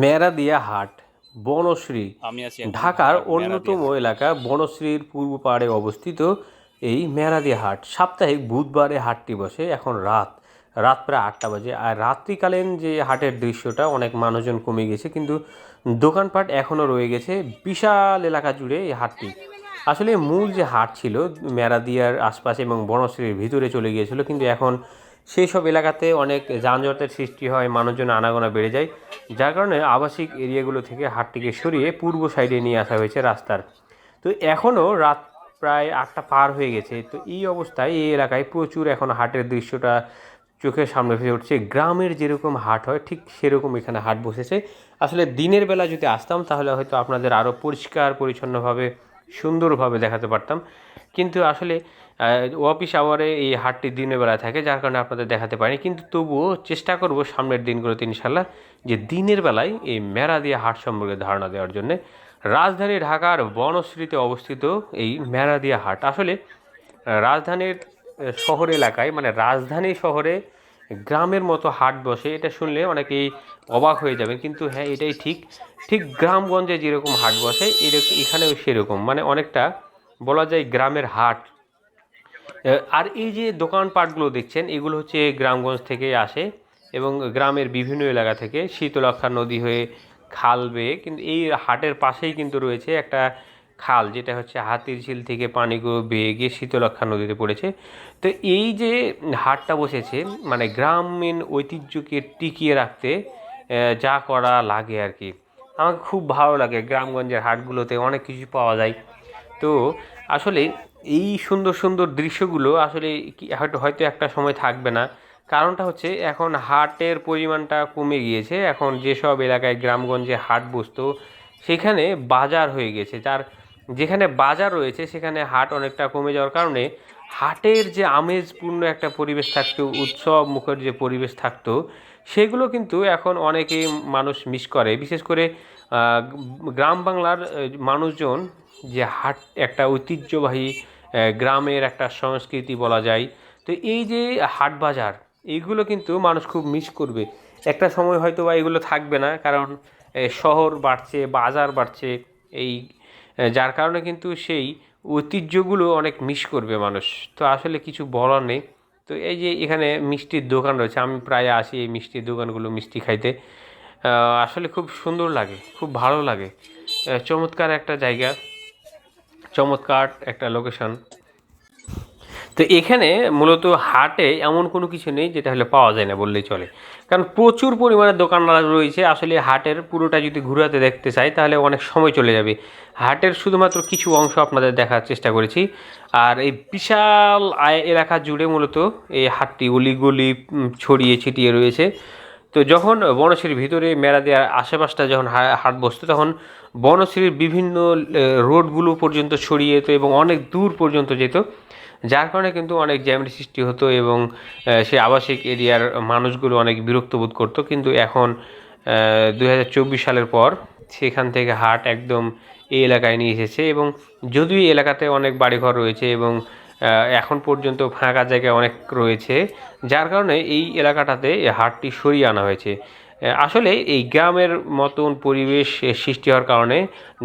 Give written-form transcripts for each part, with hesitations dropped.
মেরাদিয়া হাট বনশ্রী আমি আছি এখন ঢাকার ঢাকার অন্যতম মেরাদিয়া হাটে। এলাকা বনশ্রীর পূর্ব পাড়ে অবস্থিত এই মেরাদিয়া হাট সাপ্তাহিক বুধবারে হাটটি বসে। এখন রাত প্রায় 8টা বাজে। আর রাত্রিকালীন যে হাটের দৃশ্যটা অনেক মানুষজন কমে গেছে, কিন্তু দোকানপাট এখনও রয়ে গেছে বিশাল এলাকা জুড়ে এই হাটটি। আসলে মূল যে হাট ছিল মেরাদিয়ার আশপাশে এবং বনশ্রীর ভিতরে চলে গিয়েছিল, কিন্তু এখন সেই সব এলাকাতে অনেক যানজটের সৃষ্টি হয়, মানুষজন আনাগোনা বেড়ে যায়, যার কারণে আবাসিক এরিয়াগুলো থেকে হাটটিকে সরিয়ে পূর্ব সাইডে নিয়ে আসা হয়েছে রাস্তার। তো এখনও রাত প্রায় 8টা পার হয়ে গেছে। তো এই অবস্থায় এই এলাকায় প্রচুর এখন হাটের দৃশ্যটা চোখের সামনে ভেসে উঠছে। গ্রামের যেরকম হাট হয় ঠিক সেরকম এখানে হাট বসেছে। আসলে দিনের বেলা যদি আসতাম তাহলে হয়তো আপনাদের আরও পরিষ্কার পরিচ্ছন্নভাবে সুন্দরভাবে দেখাতে পারতাম, কিন্তু আসলে অফিস আওয়ারে এই হাটটি দিনের বেলা থাকে, যার কারণে আপনাদের দেখাতে পারিনি। কিন্তু তবুও চেষ্টা করব সামনের দিনগুলোতে ইনশাল্লাহ যে দিনের বেলায় এই মেরাদিয়া হাট সম্পর্কে ধারণা দেওয়ার জন্যে। রাজধানী ঢাকার বনশ্রীতে অবস্থিত এই মেরাদিয়া হাট আসলে রাজধানীর শহর এলাকায়, মানে রাজধানী শহরে গ্রামের মতো হাট বসে, এটা শুনলে অনেকেই অবাক হয়ে যাবেন, কিন্তু হ্যাঁ এটাই ঠিক। ঠিক গ্রামগঞ্জে যেরকম হাট বসে এখানেও সেরকম, মানে অনেকটা বলা যায় গ্রামের হাট। আর এই যে দোকানপাটগুলো দেখছেন এগুলো হচ্ছে গ্রামগঞ্জ থেকে আসে এবং গ্রামের বিভিন্ন এলাকা থেকে শীতলক্ষ্যা নদী হয়ে খাল বেয়ে, কিন্তু এই হাটের পাশেই কিন্তু রয়েছে একটা খাল, যেটা হচ্ছে হাতিরঝিল থেকে পানিগুলো বেয়ে গিয়ে শীতলক্ষ্যা নদীতে পড়েছে। তো এই যে হাটটা বসেছে, মানে গ্রামীণ ঐতিহ্যকে টিকিয়ে রাখতে যা করা লাগে আর কি। আমাকে খুব ভালো লাগে, গ্রামগঞ্জের হাটগুলোতে অনেক কিছু পাওয়া যায়। তো আসলে এই সুন্দর সুন্দর দৃশ্যগুলো আসলে হয়তো একটা সময় থাকবে না। কারণটা হচ্ছে এখন হাটের পরিমাণটা কমে গিয়েছে। এখন যেসব এলাকায় গ্রামগঞ্জে হাট বসতো সেখানে বাজার হয়ে গেছে, যেখানে বাজার রয়েছে সেখানে হাট অনেকটা কমে যাওয়ার কারণে হাটের যে আমেজপূর্ণ একটা পরিবেশ থাকতো, উৎসব মুখর যে পরিবেশ থাকতো, সেগুলো কিন্তু এখন অনেকেই মানুষ মিস করে। বিশেষ করে গ্রাম বাংলার মানুষজন, যে হাট একটা ঐতিহ্যবাহী গ্রামের একটা সংস্কৃতি বলা যায়। তো এই যে হাট বাজার, এইগুলো কিন্তু মানুষ খুব মিস করবে। একটা সময় হয়তো বা এগুলো থাকবে না, কারণ শহর বাড়ছে, বাজার বাড়ছে, এই যার কারণে কিন্তু সেই ঐতিহ্যগুলো অনেক মিস করবে মানুষ। তো আসলে কিছু বলার নেই। তো এই যে এখানে মিষ্টির দোকান রয়েছে, আমি প্রায় আসি এই মিষ্টির দোকানগুলো মিষ্টি খাইতে। আসলে খুব সুন্দর লাগে, খুব ভালো লাগে। চমৎকার একটা জায়গা, চমৎকার একটা লোকেশন। তো এখানে মূলত হাটে এমন কোনো কিছু নেই যেটা হলে পাওয়া যায় না বললেই চলে, কারণ প্রচুর পরিমাণে দোকান রয়েছে। আসলে হাটের পুরোটা যদি ঘুরাতে দেখতে চাই তাহলে অনেক সময় চলে যাবে। হাটের শুধুমাত্র কিছু অংশ আপনাদের দেখার চেষ্টা করেছি। আর এই বিশাল এলাকা জুড়ে মূলত এই হাটটি অলিগলি ছড়িয়ে ছিটিয়ে রয়েছে। তো যখন বনশ্রীর ভিতরে মেলা দেওয়ার আশেপাশটা যখন হাট বসতো, তখন বনশ্রীর বিভিন্ন রোডগুলো পর্যন্ত ছড়িয়ে যেত এবং অনেক দূর পর্যন্ত যেত, যার কারণে কিন্তু অনেক জ্যামের সৃষ্টি হতো এবং সে আবাসিক এরিয়ার মানুষগুলো অনেক বিরক্ত বোধ করতো। কিন্তু এখন 2024 সালের পর সেখান থেকে হাট একদম এই এলাকায় নিয়ে এসেছে, এবং যদিও এই এলাকাতে অনেক বাড়িঘর রয়েছে এবং এখন পর্যন্ত ফাঁকা জায়গা অনেক রয়েছে, যার কারণে এই এলাকাটাতে হাটটি সরিয়ে আনা হয়েছে। আসলে এই গ্রামের মতন পরিবেশ সৃষ্টি হওয়ার কারণে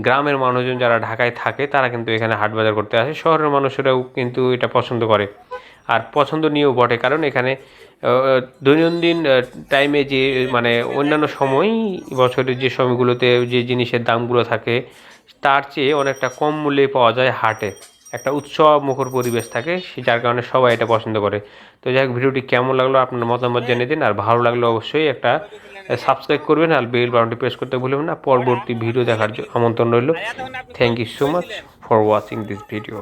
গ্রামের মানুষজন যারা ঢাকায় থাকে তারা কিন্তু এখানে হাট বাজার করতে আসে, শহরের মানুষেরাও কিন্তু এটা পছন্দ করে। আর পছন্দনীয়ও বটে, কারণ এখানে দৈনন্দিন টাইমে যে, মানে অন্যান্য সময় বছরের যে সময়গুলোতে যে জিনিসের দামগুলো থাকে তার চেয়ে অনেকটা কম মূল্যে পাওয়া যায় হাটে। একটা উৎসব মুখর পরিবেশ থাকে, যার কারণে সবাই এটা পছন্দ করে। তো যাই হোক, ভিডিওটি কেমন লাগলো আপনার মতামত জানিয়ে দিন। আর ভালো লাগলে অবশ্যই একটা সাবস্ক্রাইব করবেন আর বেল বাটনটি প্রেস করতে ভুলবেন না। পরবর্তী ভিডিও দেখার আমন্ত্রণ রইল। Thank you so much for watching this video.